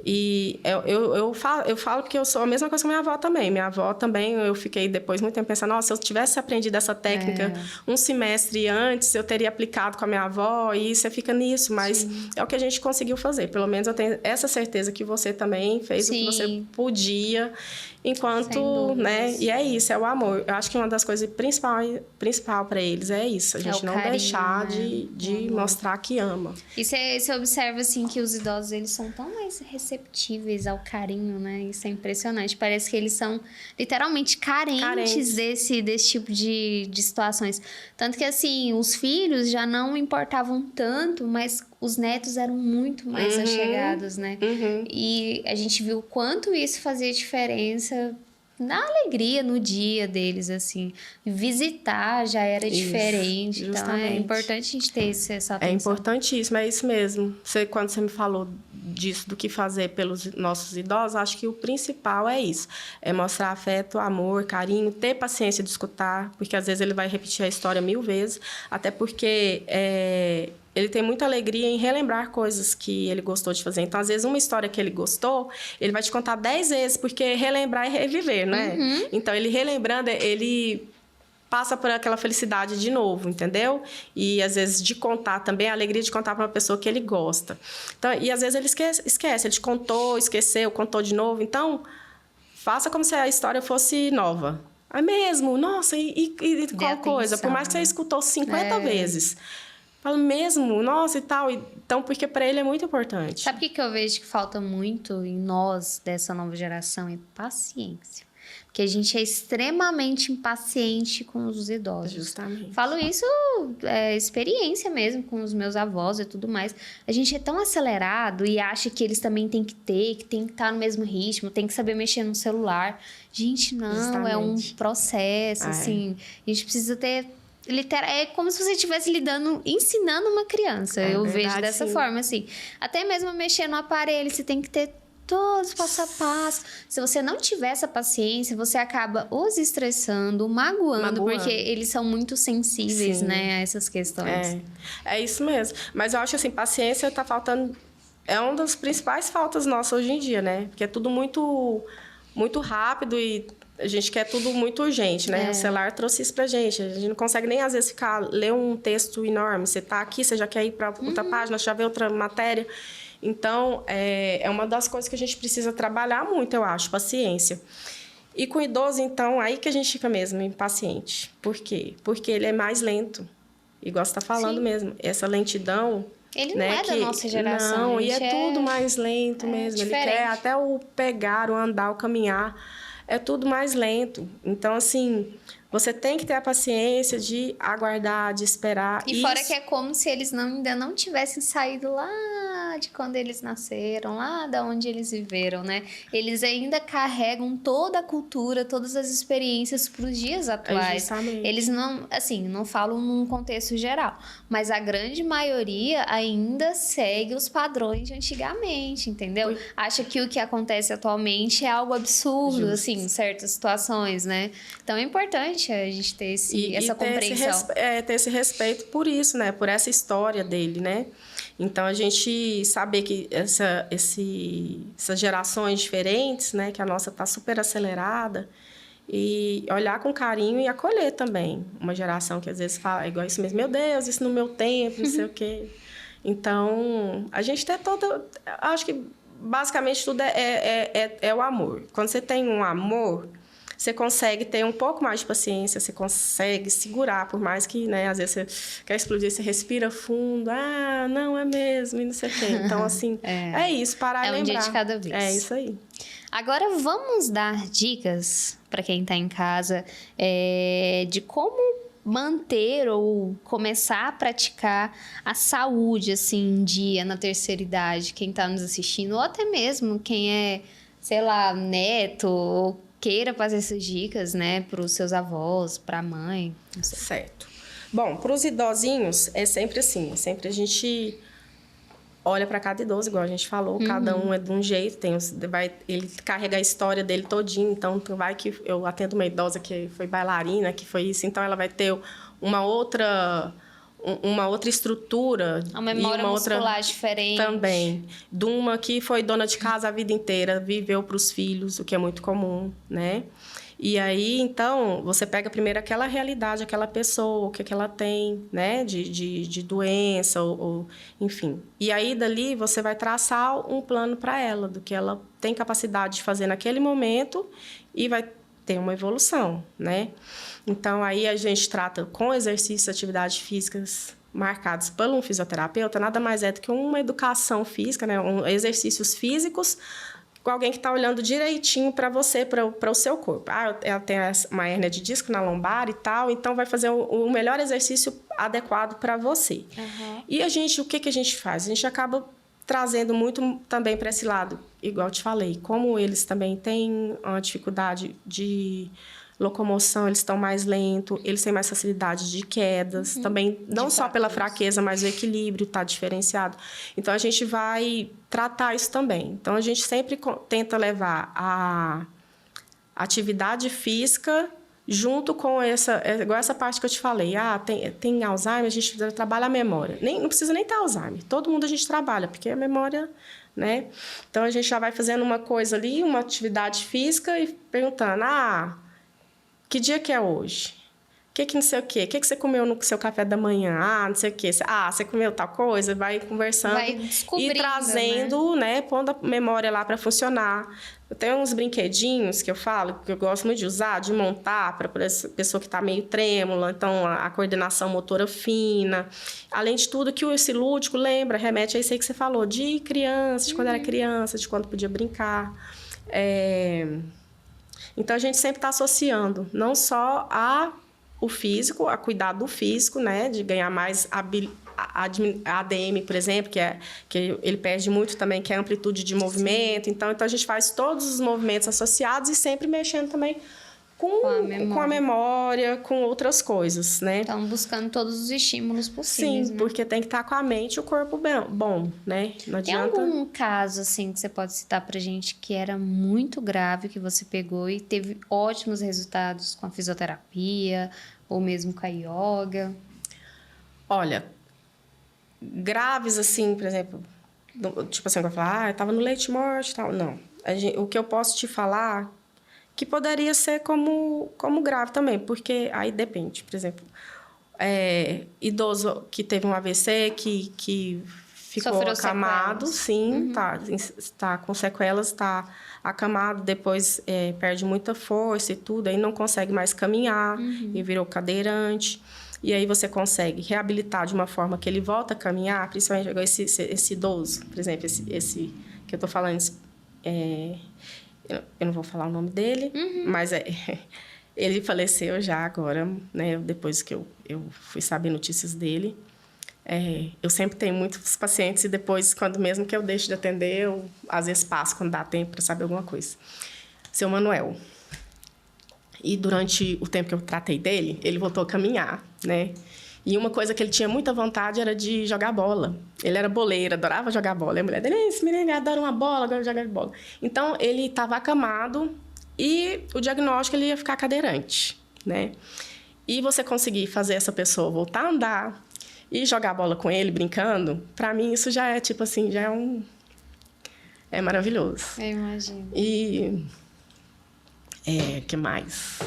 E eu falo porque eu sou a mesma coisa que minha avó também. Minha avó também, eu fiquei depois muito tempo pensando, nossa, se eu tivesse aprendido essa técnica um semestre antes, eu teria aplicado com a minha avó, e você fica nisso, mas é o que a gente conseguiu fazer. Pelo menos eu tenho essa certeza que você também fez o que você podia, enquanto, né? E é isso, é o amor. Eu acho que uma das coisas principal para eles é isso, a gente não carinho, deixar de mostrar que ama. E você observa, assim, que os idosos, eles são tão mais receptíveis ao carinho, né? Isso é impressionante. Parece que eles são literalmente carentes desse tipo de situações. Tanto que, assim, os filhos já não importavam tanto, mas os netos eram muito mais achegados, né? E a gente viu o quanto isso fazia diferença na alegria, no dia deles, assim. Visitar já era diferente. Justamente. Então, é importante a gente ter essa atenção. É importantíssimo, é isso mesmo. Quando você me falou disso, do que fazer pelos nossos idosos, acho que o principal é isso. É mostrar afeto, amor, carinho, ter paciência de escutar, porque às vezes ele vai repetir a história 1000 vezes, até porque... ele tem muita alegria em relembrar coisas que ele gostou de fazer. Então, às vezes, uma história que ele gostou, ele vai te contar 10 vezes, porque relembrar é reviver, né? Então, ele relembrando, ele passa por aquela felicidade de novo, entendeu? E, às vezes, de contar também, a alegria de contar para uma pessoa que ele gosta. Então, e, às vezes, ele esquece. Ele te contou, esqueceu, contou de novo. Então, faça como se a história fosse nova. É mesmo? Nossa, e qual coisa? Por mais que você escutou 50 vezes... Fala mesmo, nossa e tal. Então, porque para ele é muito importante. Sabe o que eu vejo que falta muito em nós, dessa nova geração? É paciência. Porque a gente é extremamente impaciente com os idosos. Justamente. Falo isso, experiência mesmo, com os meus avós e tudo mais. A gente é tão acelerado e acha que eles também têm que estar no mesmo ritmo, tem que saber mexer no celular. Gente, não, é um processo, assim. A gente precisa ter É como se você estivesse ensinando uma criança. Eu vejo dessa forma, assim. Até mesmo mexer no aparelho, você tem que ter todos passo a passo. Se você não tiver essa paciência, você acaba os estressando, magoando. Porque eles são muito sensíveis, né, a essas questões. É isso mesmo. Mas eu acho assim, paciência tá faltando... É uma das principais faltas nossas hoje em dia, né? Porque é tudo muito, muito rápido e a gente quer tudo muito urgente, né? O celular trouxe isso pra gente. A gente não consegue nem, às vezes, ler um texto enorme. Você tá aqui, você já quer ir para outra página, já vê outra matéria. Então, é uma das coisas que a gente precisa trabalhar muito, eu acho, paciência. E com o idoso, então, aí que a gente fica mesmo impaciente. Por quê? Porque ele é mais lento. Igual você tá falando mesmo. Essa lentidão... Ele não é da nossa geração. Não, e é tudo mais lento mesmo. Diferente. Ele quer até o pegar, o andar, o caminhar. É tudo mais lento. Então, assim, você tem que ter a paciência de aguardar, de esperar. E fora que é como se eles ainda não tivessem saído lá de quando eles nasceram, lá da onde eles viveram, né? Eles ainda carregam toda a cultura, todas as experiências para os dias atuais. Justamente. Eles não, assim, não falam num contexto geral, mas a grande maioria ainda segue os padrões de antigamente, entendeu? Acha que o que acontece atualmente é algo absurdo, assim, em certas situações, né? Então é importante a gente ter essa compreensão. Ter esse respeito por isso, né? Por essa história dele, né? Então, a gente saber que essas gerações diferentes, né? Que a nossa está super acelerada. E olhar com carinho e acolher também. Uma geração que às vezes fala igual isso mesmo. Meu Deus, isso no meu tempo, não sei o quê. Então, a gente tem toda... Acho que basicamente tudo é o amor. Quando você tem um amor... Você consegue ter um pouco mais de paciência, você consegue segurar, por mais que, né, às vezes você quer explodir, você respira fundo, não, é mesmo, e não sei o quê. Então, assim, é isso, parar e lembrar. É um dia de cada vez. É isso aí. Agora, vamos dar dicas para quem está em casa de como manter ou começar a praticar a saúde, assim, em dia, na terceira idade, quem está nos assistindo, ou até mesmo quem é, sei lá, neto, ou queira fazer essas dicas, né, para os seus avós, para a mãe. Não sei. Certo. Bom, para os idosinhos, é sempre assim. Sempre a gente olha para cada idoso, igual a gente falou. Cada um é de um jeito. Ele carrega a história dele todinho. Então, vai que eu atendo uma idosa que foi bailarina, que foi isso. Então, ela vai ter uma outra estrutura. Uma memória muscular diferente. Também. De uma que foi dona de casa a vida inteira, viveu para os filhos, o que é muito comum, né? E aí, então, você pega primeiro aquela realidade, aquela pessoa, o que ela tem, né? De doença, enfim. E aí, dali, você vai traçar um plano para ela, do que ela tem capacidade de fazer naquele momento e vai ter uma evolução, né? Então, aí a gente trata com exercícios, atividades físicas marcados por um fisioterapeuta, nada mais é do que uma educação física, né? Exercícios físicos com alguém que está olhando direitinho para você, para o seu corpo. Ela tem uma hérnia de disco na lombar e tal, então vai fazer o melhor exercício adequado para você. E o que a gente faz? A gente acaba trazendo muito também para esse lado, igual eu te falei, como eles também têm uma dificuldade de locomoção, eles estão mais lentos, eles têm mais facilidade de quedas, também não só pela fraqueza, mas o equilíbrio está diferenciado. Então, a gente vai tratar isso também. Então, a gente sempre tenta levar a atividade física junto com igual essa parte que eu te falei. Tem Alzheimer, a gente trabalha a memória. Não precisa nem ter Alzheimer, todo mundo a gente trabalha, porque a memória... né? Então, a gente já vai fazendo uma coisa ali, uma atividade física e perguntando, que dia que é hoje? Que não sei o quê? O que você comeu no seu café da manhã? Não sei o quê. Você comeu tal coisa? Vai conversando. Vai descobrindo, e trazendo, né? Pondo a memória lá para funcionar. Eu tenho uns brinquedinhos que eu falo, que eu gosto muito de usar, de montar para essa pessoa que está meio trêmula. Então, a coordenação motora fina. Além de tudo, que esse lúdico remete a isso aí que você falou, de criança, de quando era criança, de quando podia brincar. Então, a gente sempre está associando, não só o físico, a cuidar do físico, né? De ganhar mais ADM, por exemplo, que ele perde muito também, que é a amplitude de movimento. Então, a gente faz todos os movimentos associados e sempre mexendo também com a memória, com outras coisas, né? Então, buscando todos os estímulos possíveis, Sim, né? porque tem que estar com a mente e o corpo bom, né? Não adianta... Tem algum caso, assim, que você pode citar pra gente que era muito grave, que você pegou e teve ótimos resultados com a fisioterapia ou mesmo com a yoga? Olha, graves assim, por exemplo, tipo assim, eu falar, eu tava no leite de morte e tal. Não. O que eu posso te falar que poderia ser como grave também, porque aí depende. Por exemplo, idoso que teve um AVC, que ficou Sofreu acamado, sequelas. sim, tá com sequelas, tá acamado, depois perde muita força e tudo, aí não consegue mais caminhar e virou cadeirante. E aí você consegue reabilitar de uma forma que ele volta a caminhar, principalmente agora esse idoso, por exemplo, esse que eu tô falando, eu não vou falar o nome dele, mas ele faleceu já agora, né? Depois que eu fui saber notícias dele. Eu sempre tenho muitos pacientes e depois, quando mesmo que eu deixo de atender, eu às vezes passo quando dá tempo para saber alguma coisa. Seu Manuel. E durante o tempo que eu tratei dele, ele voltou a caminhar, né? E uma coisa que ele tinha muita vontade era de jogar bola. Ele era boleiro, adorava jogar bola. E a mulher dele, esse menino adora uma bola, agora jogar bola. Então, ele estava acamado e o diagnóstico ele ia ficar cadeirante, né? E você conseguir fazer essa pessoa voltar a andar e jogar bola com ele, brincando, para mim isso já é tipo assim, é maravilhoso. Eu imagino. E... que mais?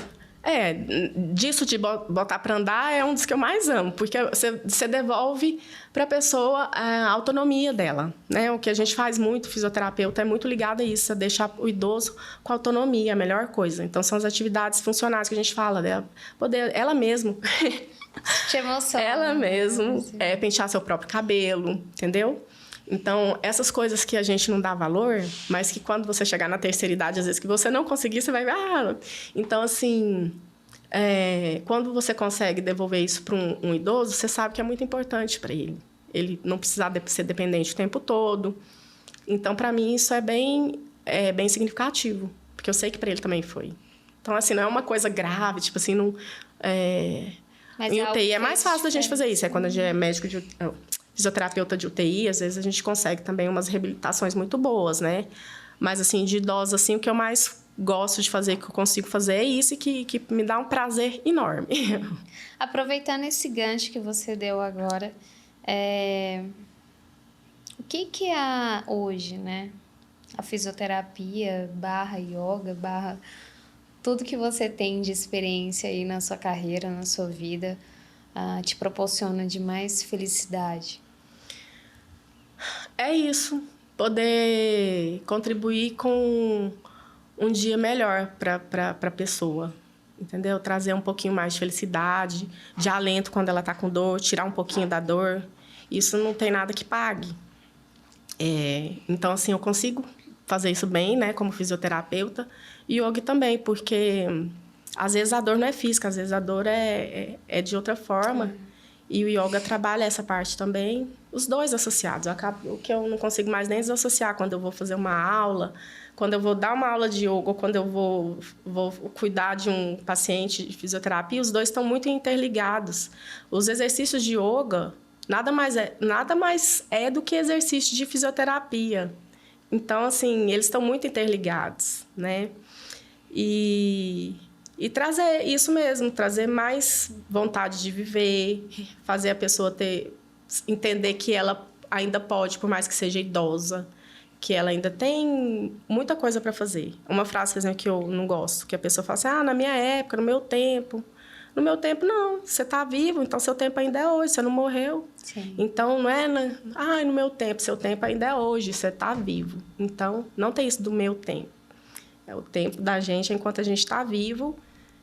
Disso de botar para andar é um dos que eu mais amo, porque você devolve para a pessoa a autonomia dela, né? O que a gente faz muito, fisioterapeuta, é muito ligado a isso, a deixar o idoso com autonomia, a melhor coisa. Então, são as atividades funcionais que a gente fala dela, poder ela mesma... Te emociona. Ela mesma, pentear seu próprio cabelo, entendeu? Então, essas coisas que a gente não dá valor, mas que quando você chegar na terceira idade, às vezes que você não conseguir, você vai ver... Então, assim, quando você consegue devolver isso para um idoso, você sabe que é muito importante para ele. Ele não precisar ser dependente o tempo todo. Então, para mim, isso é bem significativo, porque eu sei que para ele também foi. Então, assim, não é uma coisa grave, tipo assim, não... Mas em UTI é mais fácil da gente fazer isso. Quando a gente é médico fisioterapeuta de UTI, às vezes a gente consegue também umas reabilitações muito boas, né? Mas, assim, de idosos, assim, o que eu mais gosto de fazer, que eu consigo fazer, é isso que me dá um prazer enorme. Aproveitando esse gancho que você deu agora, o que é hoje, né? A fisioterapia / yoga / tudo que você tem de experiência aí na sua carreira, na sua vida, te proporciona de mais felicidade? É isso. Poder contribuir com um dia melhor para a pessoa. Entendeu? Trazer um pouquinho mais de felicidade, de alento quando ela está com dor, tirar um pouquinho da dor. Isso não tem nada que pague. Então, assim, eu consigo fazer isso bem, né, como fisioterapeuta, e yoga também, porque às vezes a dor não é física, às vezes a dor é de outra forma, e o yoga trabalha essa parte também, os dois associados. O que eu não consigo mais nem desassociar quando eu vou fazer uma aula, quando eu vou dar uma aula de yoga, ou quando eu vou cuidar de um paciente de fisioterapia, os dois estão muito interligados. Os exercícios de yoga nada mais é do que exercício de fisioterapia. Então, assim, eles estão muito interligados, né? E trazer isso mesmo, trazer mais vontade de viver, fazer a pessoa entender que ela ainda pode, por mais que seja idosa, que ela ainda tem muita coisa para fazer. Uma frase, por exemplo, que eu não gosto, que a pessoa fala assim, na minha época, no meu tempo... No meu tempo, não. Você está vivo, então seu tempo ainda é hoje, você não morreu. Sim. Então, não é... no meu tempo, seu tempo ainda é hoje, você está vivo. Então, não tem isso do meu tempo. É o tempo da gente enquanto a gente está vivo,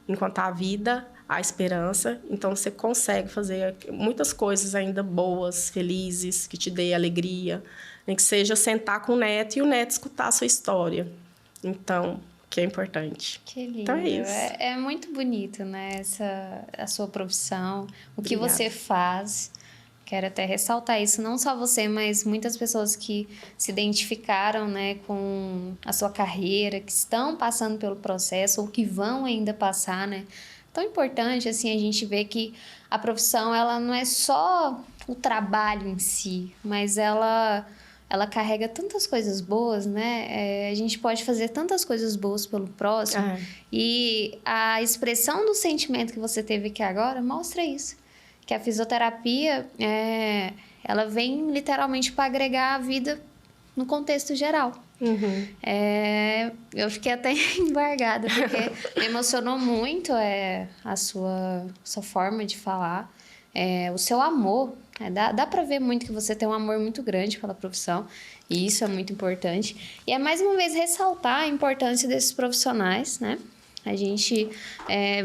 enquanto há vida, há esperança. Então, você consegue fazer muitas coisas ainda boas, felizes, que te dê alegria. Nem que seja sentar com o neto e o neto escutar a sua história. Então... que é importante. Que lindo. Então é isso. É muito bonito, né? A sua profissão, o que Obrigada. você faz. Quero até ressaltar isso, não só você, mas muitas pessoas que se identificaram, né, com a sua carreira, que estão passando pelo processo ou que vão ainda passar, né? Tão importante, assim, a gente ver que a profissão, ela não é só o trabalho em si, mas ela carrega tantas coisas boas, né? A gente pode fazer tantas coisas boas pelo próximo. E a expressão do sentimento que você teve aqui agora mostra isso. Que a fisioterapia, ela vem literalmente para agregar a vida no contexto geral. Eu fiquei até embargada, porque me emocionou muito a sua forma de falar, o seu amor. Dá para ver muito que você tem um amor muito grande pela profissão, e isso é muito importante. E é mais uma vez ressaltar a importância desses profissionais, né? A gente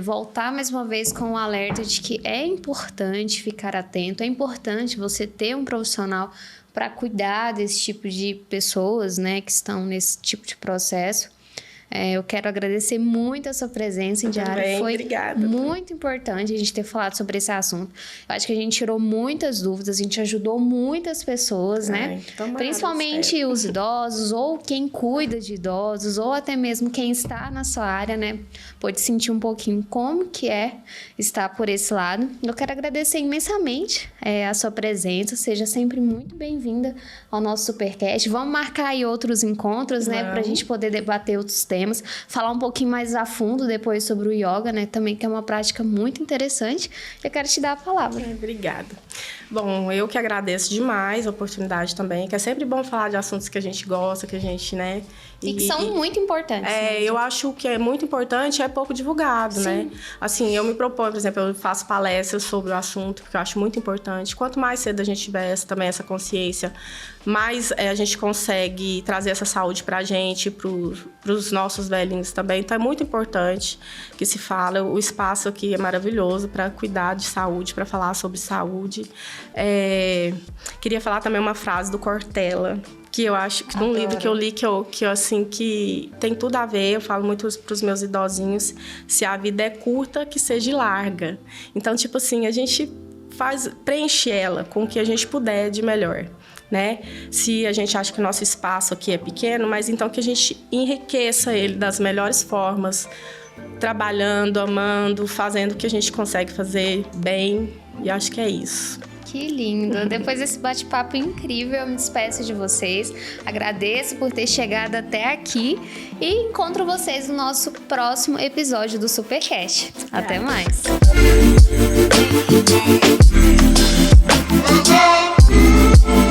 voltar mais uma vez com o alerta de que é importante ficar atento, é importante você ter um profissional para cuidar desse tipo de pessoas, né, que estão nesse tipo de processo. Eu quero agradecer muito a sua presença, Indiara. Foi muito importante a gente ter falado sobre esse assunto. Eu acho que a gente tirou muitas dúvidas, a gente ajudou muitas pessoas, né? Principalmente os idosos, ou quem cuida de idosos, ou até mesmo quem está na sua área, né? Pode sentir um pouquinho como que é estar por esse lado. Eu quero agradecer imensamente a sua presença. Seja sempre muito bem-vinda ao nosso Supercast. Vamos marcar aí outros encontros, né? Pra gente poder debater outros temas, falar um pouquinho mais a fundo depois sobre o yoga, né? Também, que é uma prática muito interessante. Eu quero te dar a palavra. Obrigada. Bom, eu que agradeço demais a oportunidade também, que é sempre bom falar de assuntos que a gente gosta, que a gente, né? E que são muito importantes. Né? Eu acho que é muito importante, é pouco divulgado, né? Assim, eu me proponho, por exemplo, eu faço palestras sobre o assunto, que eu acho muito importante. Quanto mais cedo a gente tiver também essa consciência, mais a gente consegue trazer essa saúde pra gente, pros nossos velhinhos também. Então, é muito importante que se fala. O espaço aqui é maravilhoso para cuidar de saúde, para falar sobre saúde. Queria falar também uma frase do Cortella, que eu acho que num livro que eu li, que tem tudo a ver. Eu falo muito pros meus idosinhos: se a vida é curta, que seja larga. Então, tipo assim, a gente preenche ela com o que a gente puder de melhor, né? Se a gente acha que o nosso espaço aqui é pequeno, mas então que a gente enriqueça ele das melhores formas, trabalhando, amando, fazendo o que a gente consegue fazer bem. E acho que é isso. Que lindo! Depois desse bate-papo incrível, eu me despeço de vocês. Agradeço por ter chegado até aqui e encontro vocês no nosso próximo episódio do Supercast. Até mais! Música